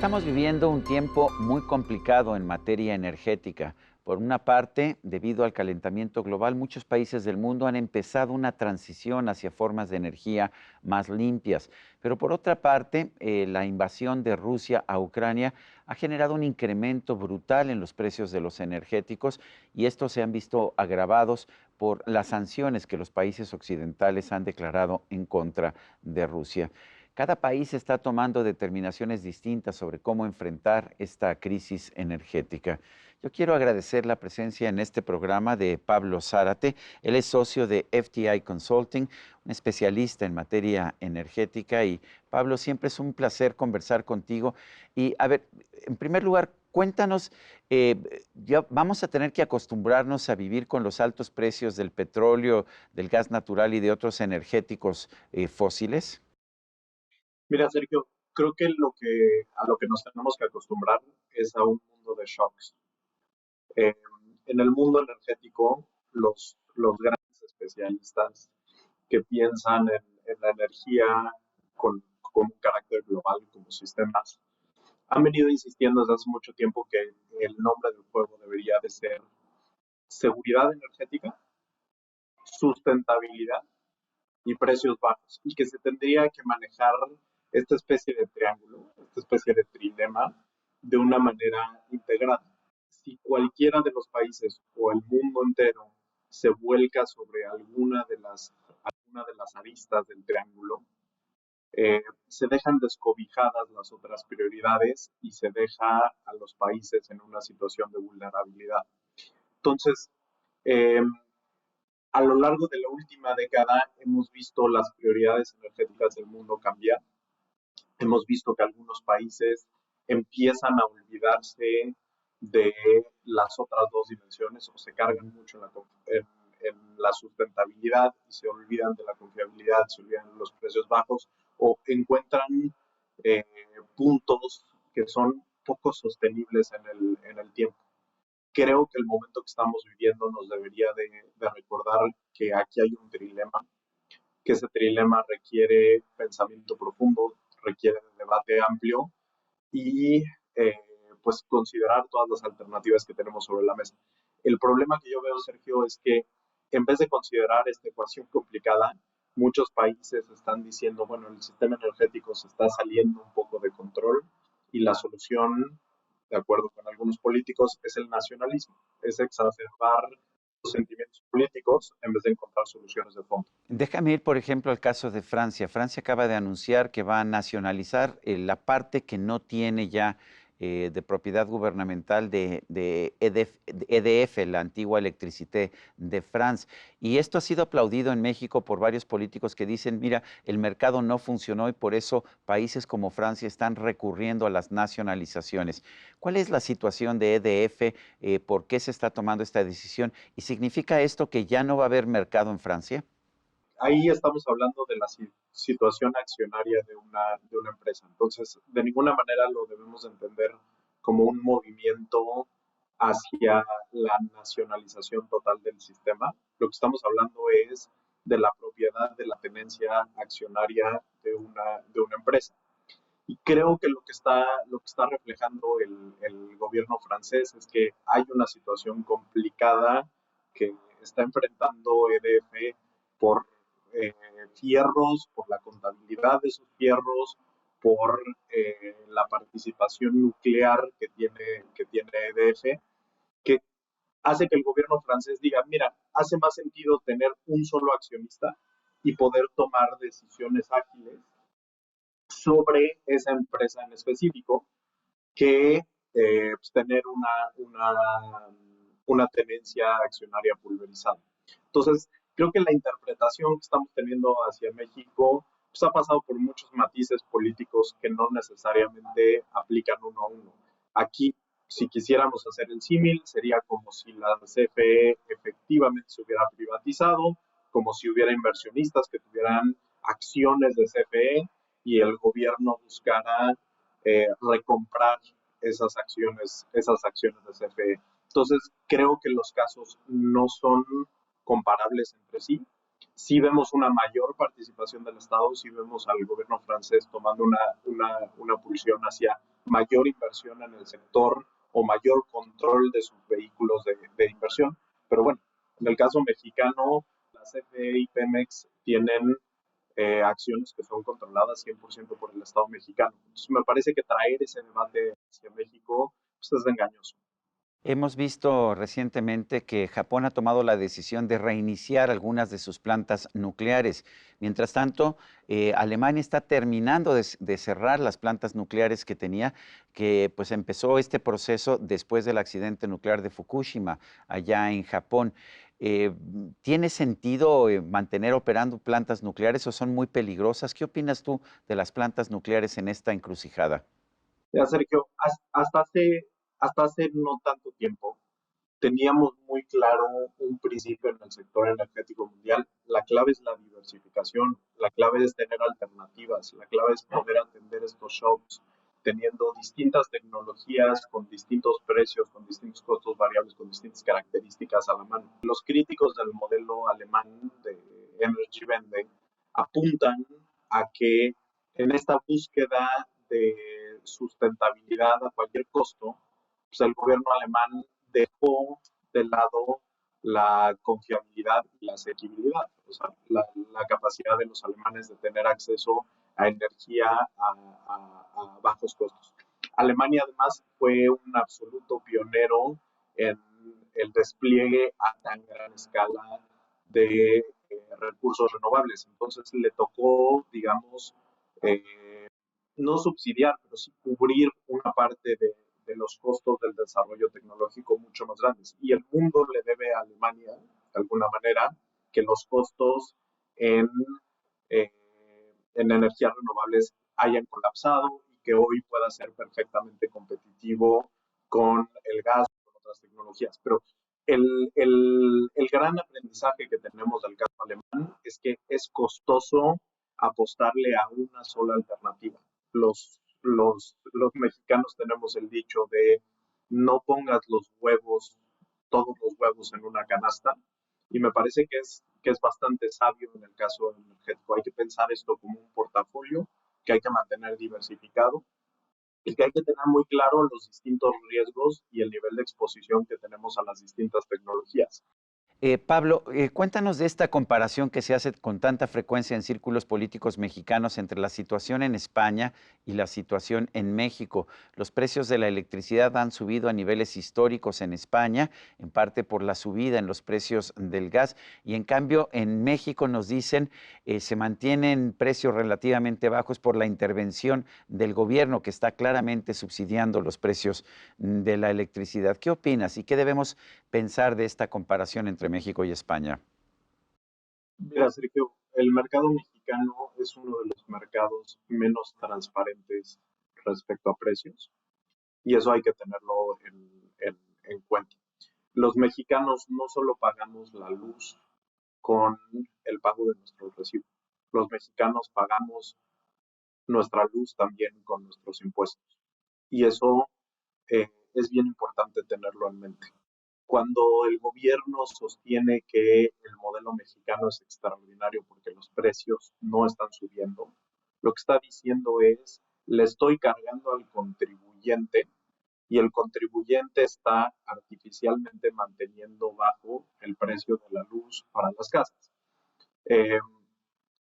Estamos viviendo un tiempo muy complicado en materia energética. Por una parte, debido al calentamiento global, muchos países del mundo han empezado una transición hacia formas de energía más limpias. Pero por otra parte, la invasión de Rusia a Ucrania ha generado un incremento brutal en los precios de los energéticos y estos se han visto agravados por las sanciones que los países occidentales han declarado en contra de Rusia. Cada país está tomando determinaciones distintas sobre cómo enfrentar esta crisis energética. Yo quiero agradecer la presencia en este programa de Pablo Zárate. Él es socio de FTI Consulting, un especialista en materia energética. Y Pablo, siempre es un placer conversar contigo. Y a ver, en primer lugar, cuéntanos, ya vamos a tener que acostumbrarnos a vivir con los altos precios del petróleo, del gas natural y de otros energéticos fósiles. Mira, Sergio, creo que a lo que nos tenemos que acostumbrar es a un mundo de shocks. Eh, en el mundo energético, los grandes especialistas que piensan en la energía con un carácter global como sistemas, han venido insistiendo desde hace mucho tiempo que el nombre del juego debería de ser seguridad energética, sustentabilidad y precios bajos, y que se tendría que manejar esta especie de triángulo, esta especie de trilema, de una manera integrada. Si cualquiera de los países o el mundo entero se vuelca sobre alguna de las aristas del triángulo, se dejan descobijadas las otras prioridades y se deja a los países en una situación de vulnerabilidad. Entonces, eh, a lo largo de la última década hemos visto las prioridades energéticas del mundo cambiar. Hemos visto que algunos países empiezan a olvidarse de las otras dos dimensiones o se cargan mucho en la sustentabilidad y se olvidan de la confiabilidad, se olvidan de los precios bajos o encuentran eh, puntos que son poco sostenibles en el tiempo. Creo que el momento que estamos viviendo nos debería de recordar que aquí hay un trilema, que ese trilema requiere pensamiento profundo, requiere de debate amplio y pues considerar todas las alternativas que tenemos sobre la mesa. El problema que yo veo, Sergio, es que en vez de considerar esta ecuación complicada, muchos países están diciendo, bueno, el sistema energético se está saliendo un poco de control y la solución, de acuerdo con algunos políticos, es el nacionalismo, es exacerbar los sentimientos políticos en vez de encontrar soluciones de fondo. Déjame ir, por ejemplo, al caso de Francia. Francia acaba de anunciar que va a nacionalizar la parte que no tiene ya de propiedad gubernamental de EDF, la antigua Electricité de France. Y esto ha sido aplaudido en México por varios políticos que dicen, mira, el mercado no funcionó y por eso países como Francia están recurriendo a las nacionalizaciones. ¿Cuál es la situación de EDF? ¿Por qué se está tomando esta decisión? ¿Y significa esto que ya no va a haber mercado en Francia? Ahí estamos hablando de la situación accionaria de una empresa. Entonces, de ninguna manera lo debemos entender como un movimiento hacia la nacionalización total del sistema. Lo que estamos hablando es de la propiedad, de la tenencia accionaria de una empresa. Y creo que lo que está reflejando el gobierno francés es que hay una situación complicada que está enfrentando EDF por eh, fierros, por la contabilidad de sus fierros, por la participación nuclear que tiene EDF, que hace que el gobierno francés diga, mira, hace más sentido tener un solo accionista y poder tomar decisiones ágiles sobre esa empresa en específico que pues tener una tenencia accionaria pulverizada. Entonces, creo que la interpretación que estamos teniendo hacia México pues, ha pasado por muchos matices políticos que no necesariamente aplican uno a uno. Aquí, si quisiéramos hacer el símil, sería como si la CFE efectivamente se hubiera privatizado, como si hubiera inversionistas que tuvieran acciones de CFE y el gobierno buscara recomprar esas acciones de CFE. Entonces, creo que los casos no son comparables entre sí. Sí vemos una mayor participación del Estado, sí vemos al gobierno francés tomando una pulsión hacia mayor inversión en el sector o mayor control de sus vehículos de inversión. Pero bueno, en el caso mexicano, la CFE y Pemex tienen acciones que son controladas 100% por el Estado mexicano. Entonces me parece que traer ese debate hacia México pues, es engañoso. Hemos visto recientemente que Japón ha tomado la decisión de reiniciar algunas de sus plantas nucleares. Mientras tanto, Alemania está terminando de cerrar las plantas nucleares que tenía, que pues empezó este proceso después del accidente nuclear de Fukushima, allá en Japón. ¿Tiene sentido mantener operando plantas nucleares o son muy peligrosas? ¿Qué opinas tú de las plantas nucleares en esta encrucijada? Ya, Sergio, hasta hace no tanto tiempo teníamos muy claro un principio en el sector energético mundial. La clave es la diversificación, la clave es tener alternativas, la clave es poder atender estos shocks teniendo distintas tecnologías con distintos precios, con distintos costos variables, con distintas características a la mano. Los críticos del modelo alemán de Energy Wende apuntan a que en esta búsqueda de sustentabilidad a cualquier costo, pues el gobierno alemán dejó de lado la confiabilidad y la asequibilidad, o sea, la capacidad de los alemanes de tener acceso a energía a bajos costos. Alemania además fue un absoluto pionero en el despliegue a tan gran escala de recursos renovables. Entonces le tocó, digamos, eh, no subsidiar, pero sí cubrir una parte de los costos del desarrollo tecnológico mucho más grandes. Y el mundo le debe a Alemania, de alguna manera, que los costos en, eh, en energías renovables hayan colapsado y que hoy pueda ser perfectamente competitivo con el gas o con otras tecnologías. Pero el gran aprendizaje que tenemos del caso alemán es que es costoso apostarle a una sola alternativa. Los mexicanos tenemos el dicho de no pongas los huevos, todos los huevos en una canasta, y me parece que es bastante sabio en el caso energético. Hay que pensar esto como un portafolio que hay que mantener diversificado y que hay que tener muy claro los distintos riesgos y el nivel de exposición que tenemos a las distintas tecnologías. Pablo, cuéntanos de esta comparación que se hace con tanta frecuencia en círculos políticos mexicanos entre la situación en España y la situación en México. Los precios de la electricidad han subido a niveles históricos en España, en parte por la subida en los precios del gas, y en cambio en México nos dicen se mantienen precios relativamente bajos por la intervención del gobierno que está claramente subsidiando los precios de la electricidad. ¿Qué opinas y qué debemos pensar de esta comparación entre México y España? Mira, Sergio, el mercado mexicano es uno de los mercados menos transparentes respecto a precios y eso hay que tenerlo en cuenta. Los mexicanos no solo pagamos la luz con el pago de nuestros recibos, los mexicanos pagamos nuestra luz también con nuestros impuestos y eso es bien importante tenerlo en mente. Cuando el gobierno sostiene que el modelo mexicano es extraordinario porque los precios no están subiendo, lo que está diciendo es, le estoy cargando al contribuyente y el contribuyente está artificialmente manteniendo bajo el precio de la luz para las casas. Eh,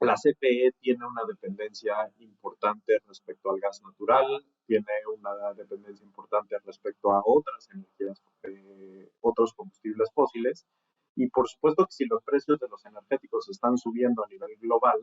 la CFE tiene una dependencia importante respecto al gas natural, tiene una dependencia importante respecto a otras energías, otros combustibles fósiles, y por supuesto que si los precios de los energéticos están subiendo a nivel global,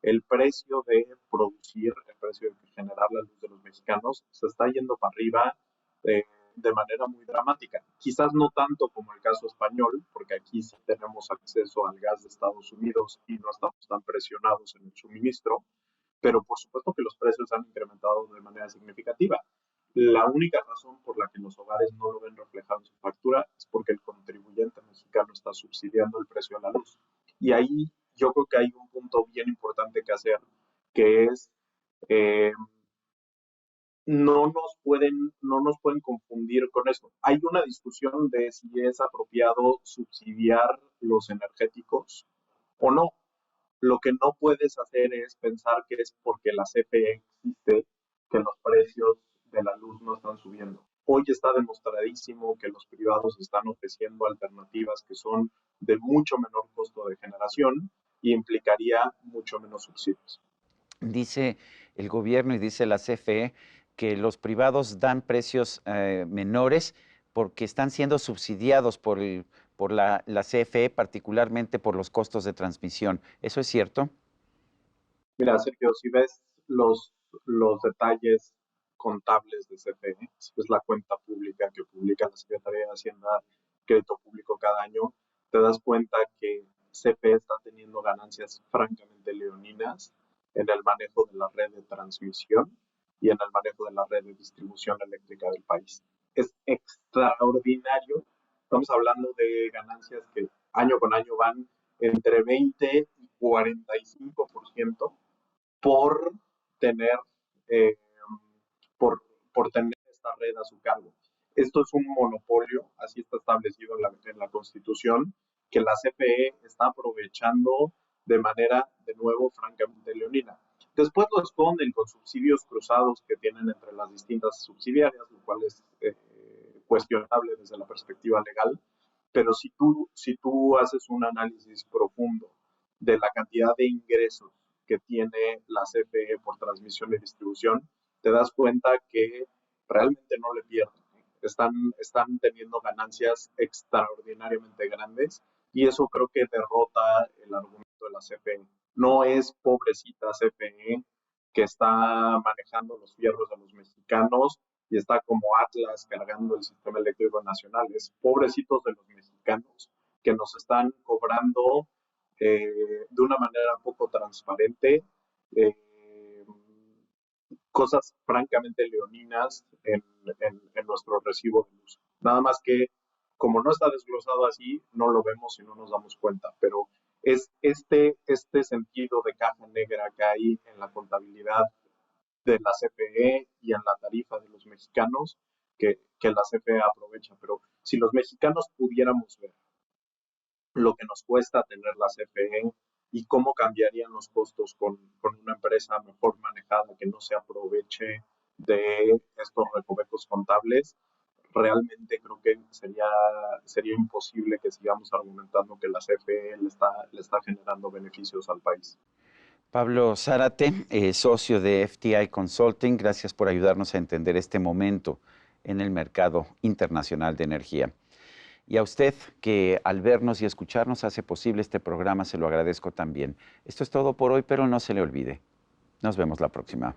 el precio de producir, el precio de generar la luz de los mexicanos se está yendo para arriba eh, de manera muy dramática. Quizás no tanto como el caso español, porque aquí sí tenemos acceso al gas de Estados Unidos y no estamos tan presionados en el suministro, pero por supuesto que los precios han incrementado de manera significativa. La única razón por la que los hogares no lo ven reflejado en su factura es porque el contribuyente mexicano está subsidiando el precio de la luz. Y ahí yo creo que hay un punto bien importante que hacer, que es eh, no nos pueden confundir con eso. Hay una discusión de si es apropiado subsidiar los energéticos o no. Lo que no puedes hacer es pensar que es porque la CFE existe que los precios de la luz no están subiendo. Hoy está demostradísimo que los privados están ofreciendo alternativas que son de mucho menor costo de generación y implicaría mucho menos subsidios. Dice el gobierno y dice la CFE que los privados dan precios menores porque están siendo subsidiados por la CFE, particularmente por los costos de transmisión. ¿Eso es cierto? Mira, Sergio, si ves los detalles contables de CFE, si ves la cuenta pública que publica la Secretaría de Hacienda, Crédito Público cada año, te das cuenta que CFE está teniendo ganancias francamente leoninas en el manejo de la red de transmisión y en el manejo de la red de distribución eléctrica del país. Es extraordinario. Estamos hablando de ganancias que año con año van entre 20 y 45% por tener, eh, por, por tener esta red a su cargo. Esto es un monopolio, así está establecido en la Constitución, que la CFE está aprovechando de manera, de nuevo, francamente leonina. Después lo esconden con subsidios cruzados que tienen entre las distintas subsidiarias, lo cual es cuestionable desde la perspectiva legal, pero si tú haces un análisis profundo de la cantidad de ingresos que tiene la CFE por transmisión y distribución, te das cuenta que realmente no le pierden. Están teniendo ganancias extraordinariamente grandes y eso creo que derrota el argumento de la CFE. No es pobrecita CFE que está manejando los fierros de los mexicanos y está como Atlas cargando el sistema eléctrico nacional. Es pobrecitos de los mexicanos que nos están cobrando de una manera poco transparente eh, cosas francamente leoninas en nuestro recibo de luz. Nada más que como no está desglosado así, no lo vemos y no nos damos cuenta, pero es este sentido de caja negra que hay en la contabilidad de la CFE y en la tarifa de los mexicanos que la CFE aprovecha. Pero si los mexicanos pudiéramos ver lo que nos cuesta tener la CFE y cómo cambiarían los costos con una empresa mejor manejada que no se aproveche de estos recovecos contables, realmente creo que sería imposible que sigamos argumentando que la CFE le está generando beneficios al país. Pablo Zárate, socio de FTI Consulting, gracias por ayudarnos a entender este momento en el mercado internacional de energía. Y a usted que al vernos y escucharnos hace posible este programa, se lo agradezco también. Esto es todo por hoy, pero no se le olvide. Nos vemos la próxima.